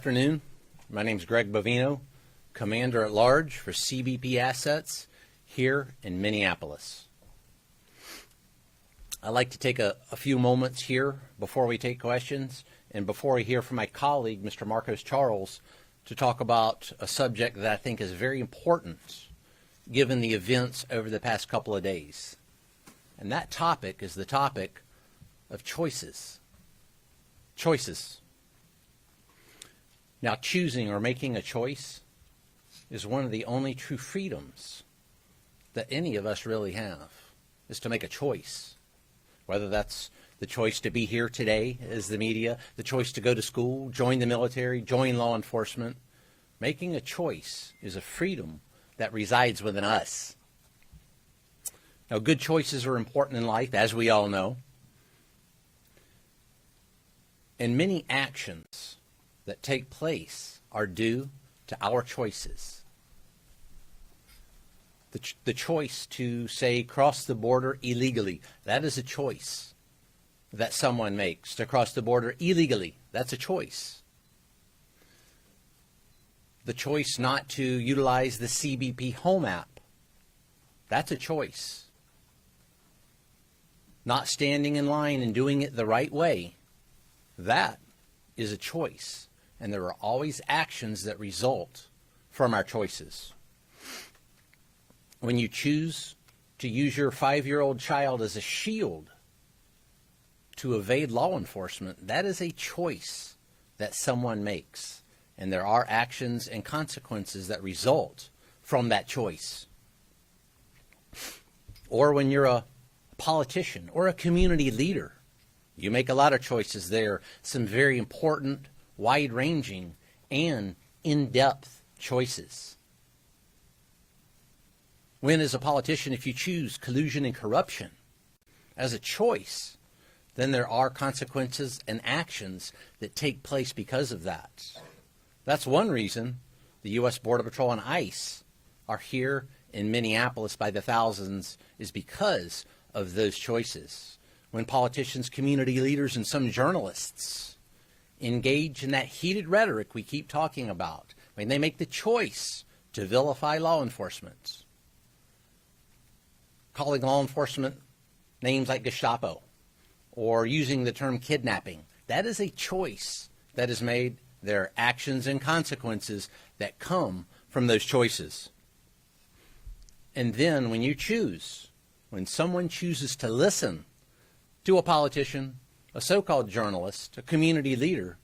afternoon. My name is Greg Bovino, Commander at Large for CBP Assets here in Minneapolis. I'd like to take a few moments here before we take questions and before we hear from my colleague, Mr. Marcos Charles, to talk about a subject that I think is very important given the events over the past couple of days. And that topic is the topic of choices. Choices. Now, choosing or making a choice is one of the only true freedoms that any of us really have, is to make a choice. Whether that's the choice to be here today as the media, the choice to go to school, join the military, join law enforcement. Making a choice is a freedom that resides within us. Now, good choices are important in life, as we all know. And many actions that take place are due to our choices. The choice to, say, cross the border illegally, that is a choice that someone makes. To cross the border illegally, that's a choice. The choice not to utilize the CBP Home app, that's a choice. Not standing in line and doing it the right way, that is a choice. And there are always actions that result from our choices. When you choose to use your 5-year-old child as a shield to evade law enforcement, that is a choice that someone makes. And there are actions and consequences that result from that choice. Or when you're a politician or a community leader, you make a lot of choices there, some very important, wide-ranging, and in-depth choices. When, as a politician, if you choose collusion and corruption as a choice, then there are consequences and actions that take place because of that. That's one reason the U.S. Border Patrol and ICE are here in Minneapolis by the thousands, is because of those choices. When politicians, community leaders, and some journalists engage in that heated rhetoric we keep talking about, when they make the choice to vilify law enforcement, calling law enforcement names like Gestapo, or using the term kidnapping, that is a choice that is made. There are actions and consequences that come from those choices. And then when you choose, when someone chooses to listen to a politician, a so-called journalist, a community leader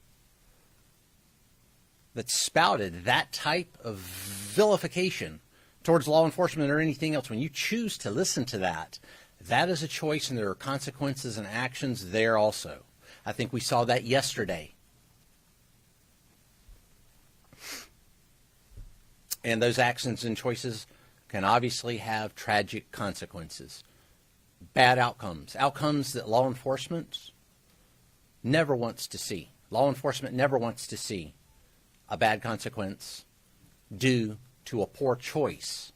that spouted that type of vilification towards law enforcement or anything else, when you choose to listen to that, that is a choice, and there are consequences and actions there also. I think we saw that yesterday. And those actions and choices can obviously have tragic consequences, bad outcomes, outcomes that law enforcement never wants to see. Law enforcement never wants to see a bad consequence due to a poor choice.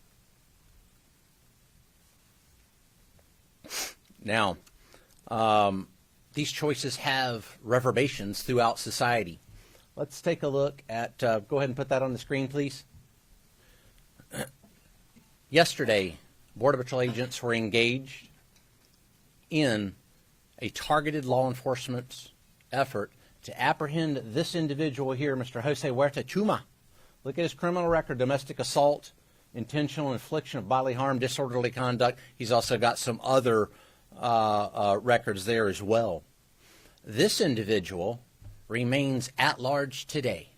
Now, these choices have reverberations throughout society. Let's take a look at, go ahead and put that on the screen, please. Yesterday, Border Patrol agents were engaged in a targeted law enforcement effort to apprehend this individual here, Mr. Jose Huerta Chuma. Look at his criminal record: domestic assault, intentional infliction of bodily harm, disorderly conduct. He's also got some other records there as well. This individual remains at large today.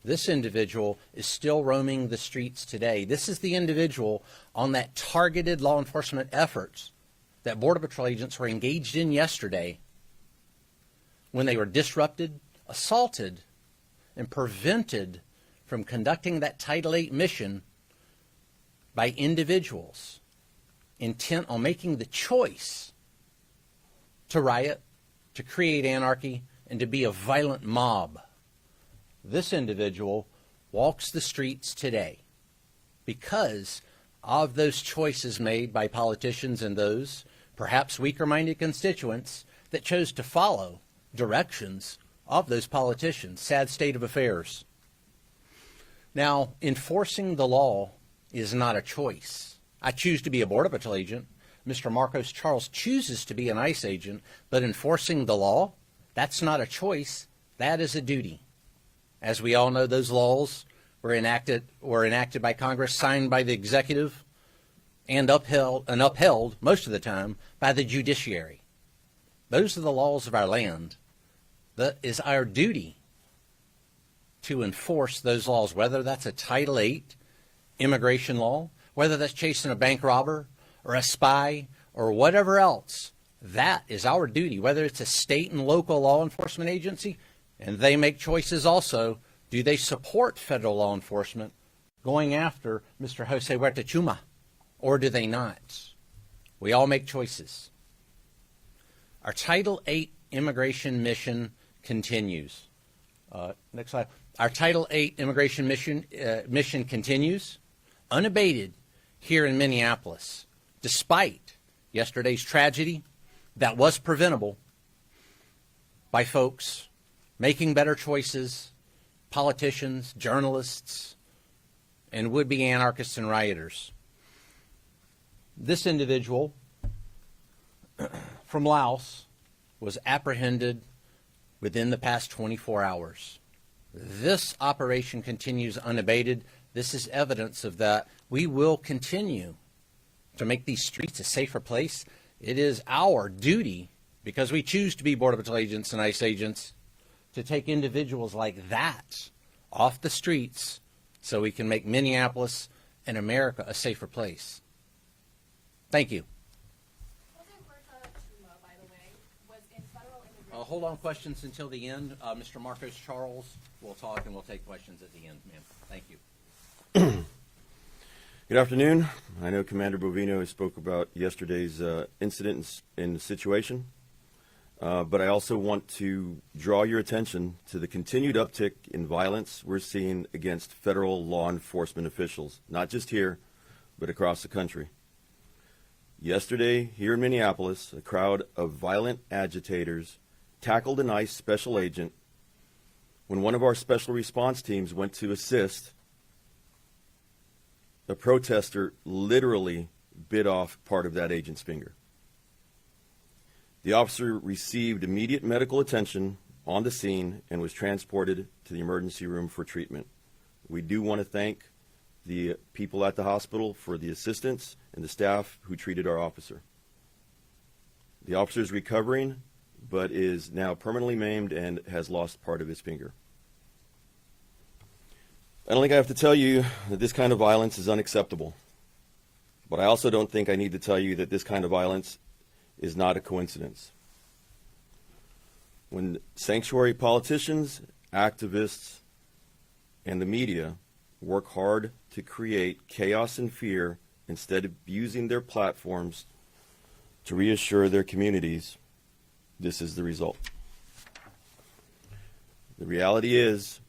This individual is still roaming the streets today. This is the individual on that targeted law enforcement efforts that Border Patrol agents were engaged in yesterday, when they were disrupted, assaulted, and prevented from conducting that Title VIII mission by individuals intent on making the choice to riot, to create anarchy, and to be a violent mob. This individual walks the streets today because of those choices made by politicians and those perhaps weaker-minded constituents that chose to follow directions of those politicians. Sad state of affairs. Now, enforcing the law is not a choice. I choose to be a Border Patrol agent. Mr. Marcos Charles chooses to be an ICE agent, but enforcing the law, that's not a choice. That is a duty. As we all know, those laws were enacted by Congress, signed by the executive, and upheld most of the time by the judiciary. Those are the laws of our land. That is our duty to enforce those laws, whether that's a Title VIII immigration law, whether that's chasing a bank robber or a spy or whatever else. That is our duty, whether it's a state and local law enforcement agency, and they make choices also. Do they support federal law enforcement going after Mr. Jose Huerta Chuma, or do they not? We all make choices. Our Title VIII immigration mission continues. Next slide. Our Title VIII immigration mission continues unabated here in Minneapolis, despite yesterday's tragedy that was preventable by folks making better choices, politicians, journalists, and would-be anarchists and rioters. This individual from Laos was apprehended within the past 24 hours. This operation continues unabated. This is evidence of that. We will continue to make these streets a safer place. It is our duty, because we choose to be Border Patrol agents and ICE agents, to take individuals like that off the streets so we can make Minneapolis and America a safer place. Thank you. Hold on questions until the end. Mr. Marcos Charles will talk, and we'll take questions at the end, ma'am. Thank you. Good afternoon. I know Commander Bovino spoke about yesterday's incident and situation, but I also want to draw your attention to the continued uptick in violence we're seeing against federal law enforcement officials, not just here, but across the country. Yesterday, here in Minneapolis, a crowd of violent agitators tackled an ICE special agent when one of our special response teams went to assist. A protester literally bit off part of that agent's finger. The officer received immediate medical attention on the scene and was transported to the emergency room for treatment. We do want to thank the people at the hospital for the assistance and the staff who treated our officer. The officer is recovering, but is now permanently maimed and has lost part of his finger. I don't think I have to tell you that this kind of violence is unacceptable, but I also don't think I need to tell you that this kind of violence is not a coincidence. When sanctuary politicians, activists, and the media work hard to create chaos and fear instead of using their platforms to reassure their communities, this is the result. The reality is,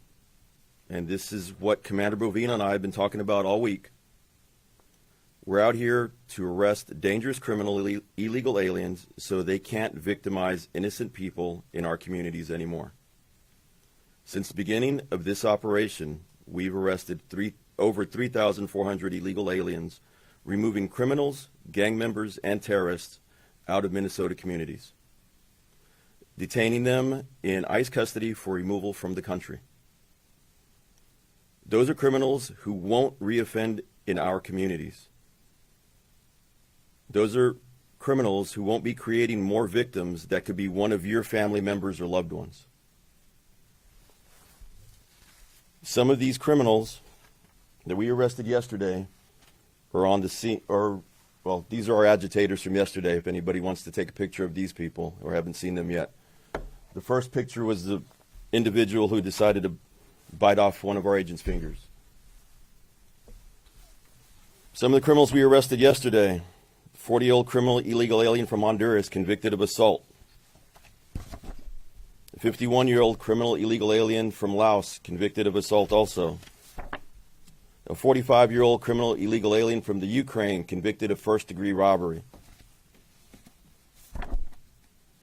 and this is what Commander Bovino and I have been talking about all week, we're out here to arrest dangerous criminal illegal aliens so they can't victimize innocent people in our communities anymore. Since the beginning of this operation, we've arrested over 3,400 illegal aliens, removing criminals, gang members, and terrorists out of Minnesota communities, detaining them in ICE custody for removal from the country. Those are criminals who won't reoffend in our communities. Those are criminals who won't be creating more victims that could be one of your family members or loved ones. Some of these criminals that we arrested yesterday are on the scene, well, these are our agitators from yesterday, if anybody wants to take a picture of these people or haven't seen them yet. The first picture was the individual who decided to bite off one of our agents' fingers. Some of the criminals we arrested yesterday: 40-year-old criminal illegal alien from Honduras convicted of assault. A 51-year-old criminal illegal alien from Laos convicted of assault also. A 45-year-old criminal illegal alien from the Ukraine convicted of first-degree robbery.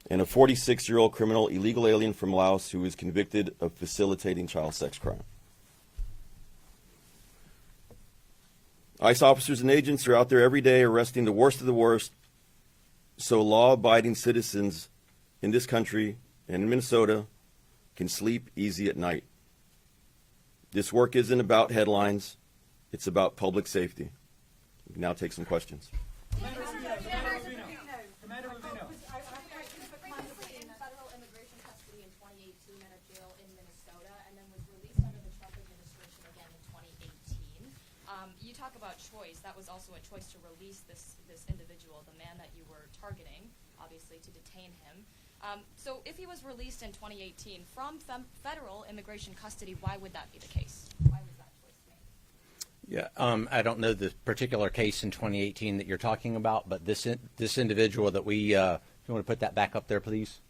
and a 46-year-old criminal illegal alien from Laos who is convicted of facilitating child sex crime. ICE officers and agents are out there every day arresting the worst of the worst, so law-abiding citizens in this country and in Minnesota can sleep easy at night. This work isn't about headlines, it's about public safety. We can now take some questions. Commander Bovino. Previously in federal immigration custody in 2018 at a jail in Minnesota, and then was released under the Trump administration again in 2018. You talk about choice. That was also a choice to release this individual, the man that you were targeting, obviously, to detain him. So if he was released in 2018 from federal immigration custody, why would that be the case? Why was that choice made? Yeah, I don't know the particular case in 2018 that you're talking about, but this individual that we, if you want to put that back up there, please.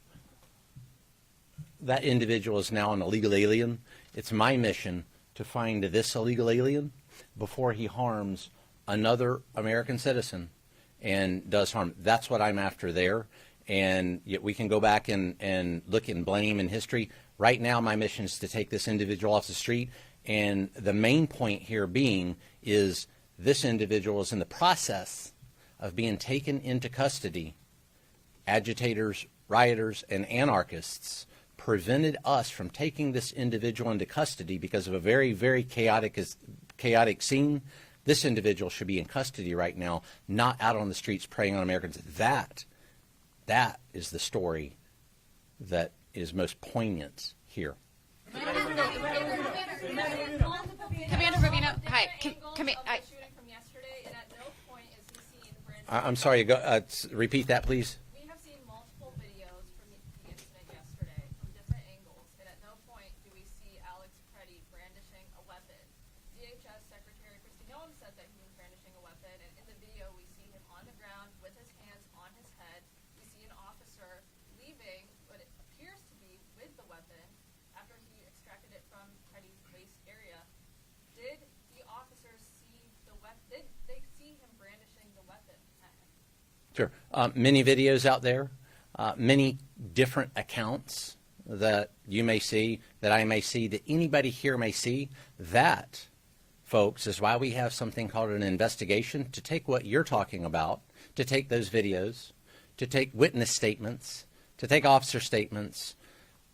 That individual is now an illegal alien. It's my mission to find this illegal alien before he harms another American citizen and does harm. That's what I'm after there. And yet we can go back and look and blame in history. Right now, my mission is to take this individual off the street. And the main point here being is this individual is in the process of being taken into custody. Agitators, rioters, and anarchists prevented us from taking this individual into custody because of a very, very chaotic scene. This individual should be in custody right now, not out on the streets preying on Americans. That is the story that is most poignant here. Commander Bovino, hi. Shooting from yesterday, and at no point is he seen Brandon. I'm sorry, repeat that, please. We have seen multiple videos from the incident yesterday from different angles, and at no point do we see Alex Pretti brandishing a weapon. DHS Secretary Kristi Noem said that he was brandishing a weapon, and in the video we see him on the ground with his hands on his head. We see an officer leaving what it appears to be with the weapon after he extracted it from Pretti's waist area. Did the officers see the weapon? Did they see him brandishing the weapon at him? Sure. Many videos out there, many different accounts that you may see, that I may see, that anybody here may see. That, folks, is why we have something called an investigation, to take what you're talking about, to take those videos, to take witness statements, to take officer statements,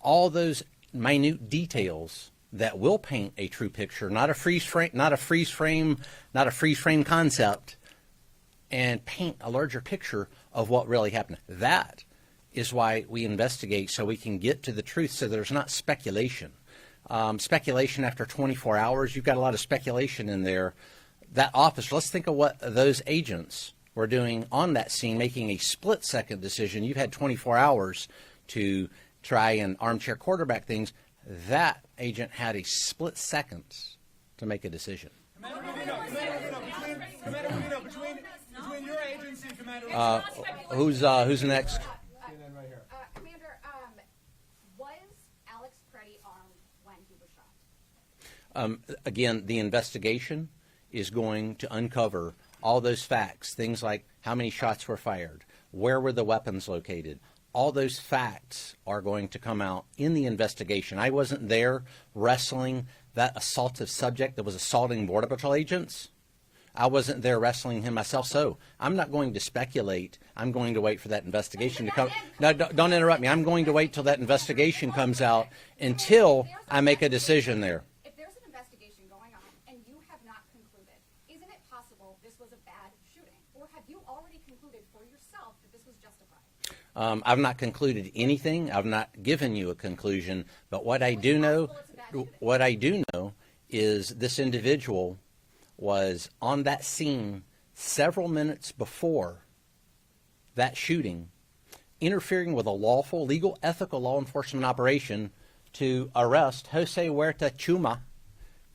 all those minute details that will paint a true picture, not a freeze frame concept, and paint a larger picture of what really happened. That is why we investigate, so we can get to the truth, so there's not speculation. Speculation after 24 hours, you've got a lot of speculation in there. That officer, let's think of what those agents were doing on that scene, making a split-second decision. You've had 24 hours to try and armchair quarterback things. That agent had a split second to make a decision. Commander Bovino, between your agency and Commander Who's next? Commander, was Alex Pretti armed when he was shot? Again, the investigation is going to uncover all those facts, things like how many shots were fired, where were the weapons located. All those facts are going to come out in the investigation. I wasn't there wrestling that assaultive subject that was assaulting Border Patrol agents. I wasn't there wrestling him myself, so I'm not going to speculate. I'm going to wait for that investigation to come. No, don't interrupt me. I'm going to wait till that investigation comes out until I make a decision there. If there's an investigation going on and you have not concluded, isn't it possible this was a bad shooting? Or have you already concluded for yourself that this was justified? I've not concluded anything. I've not given you a conclusion. But what I do know is this individual was on that scene several minutes before that shooting, interfering with a lawful, legal, ethical law enforcement operation to arrest Jose Huerta Chuma.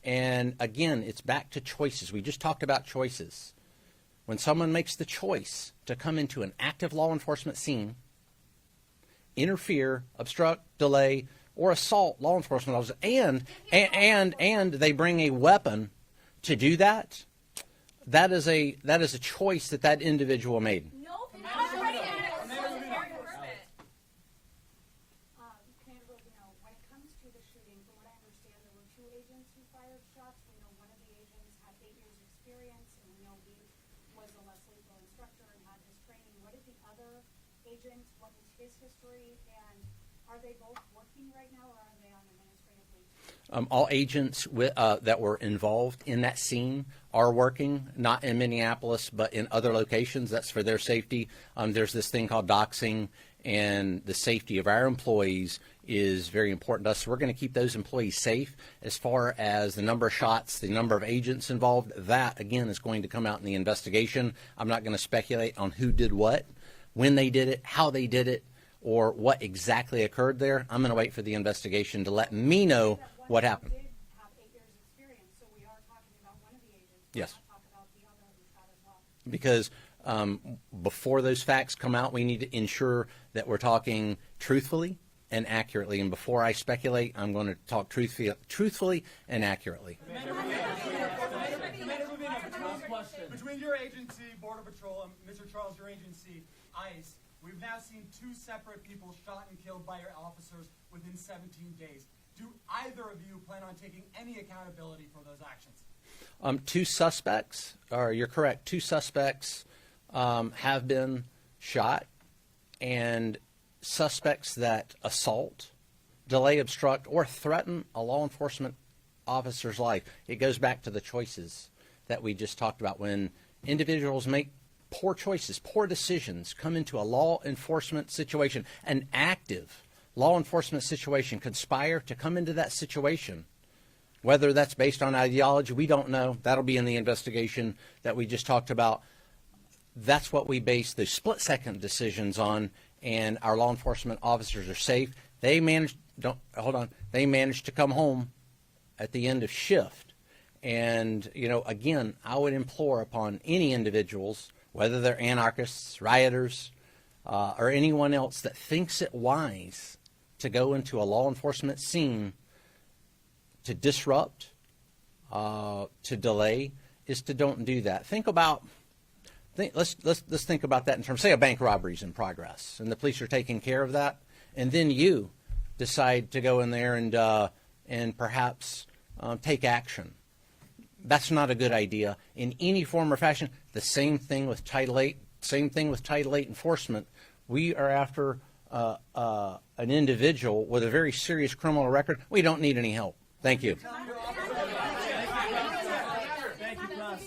And again, it's back to choices. We just talked about choices. When someone makes the choice to come into an active law enforcement scene, interfere, obstruct, delay, or assault law enforcement officers, and they bring a weapon to do that, that is a choice that individual made. No, agents who fired shots. We know one of the agents had 8 years experience, and we know he was a less lethal instructor and had his training. What did the other agent, what was his history, and are they both working right now, or are they on administrative leave? All agents that were involved in that scene are working, not in Minneapolis, but in other locations. That's for their safety. There's this thing called doxing, and the safety of our employees is very important to us. So we're going to keep those employees safe. As far as the number of shots, the number of agents involved, that, again, is going to come out in the investigation. I'm not going to speculate on who did what, when they did it, how they did it, or what exactly occurred there. I'm going to wait for the investigation to let me know what happened. Did have 8 years experience, so we are talking about one of the agents. Yes. We're not talking about the other who shot as well. Because before those facts come out, we need to ensure that we're talking truthfully and accurately. And before I speculate, I'm going to talk truthfully and accurately. Commander Bovino, between your agency, Border Patrol, and Mr. Charles, your agency, ICE, we've now seen 2 separate people shot and killed by your officers within 17 days. Do either of you plan on taking any accountability for those actions? 2 suspects, or you're correct, 2 suspects have been shot, and suspects that assault, delay, obstruct, or threaten a law enforcement officer's life. It goes back to the choices that we just talked about. When individuals make poor choices, poor decisions, come into a law enforcement situation, an active law enforcement situation, conspire to come into that situation. Whether that's based on ideology, we don't know. That'll be in the investigation that we just talked about. That's what we base the split-second decisions on, and our law enforcement officers are safe. They managed to come home at the end of shift. And, again, I would implore upon any individuals, whether they're anarchists, rioters, or anyone else that thinks it wise to go into a law enforcement scene to disrupt, to delay, is to don't do that. Let's think about that in terms, say a bank robbery is in progress and the police are taking care of that, and then you decide to go in there and perhaps take action. That's not a good idea in any form or fashion. The same thing with Title VIII. Same thing with Title VIII enforcement. We are after an individual with a very serious criminal record. We don't need any help. Thank you. Thank you, Gus.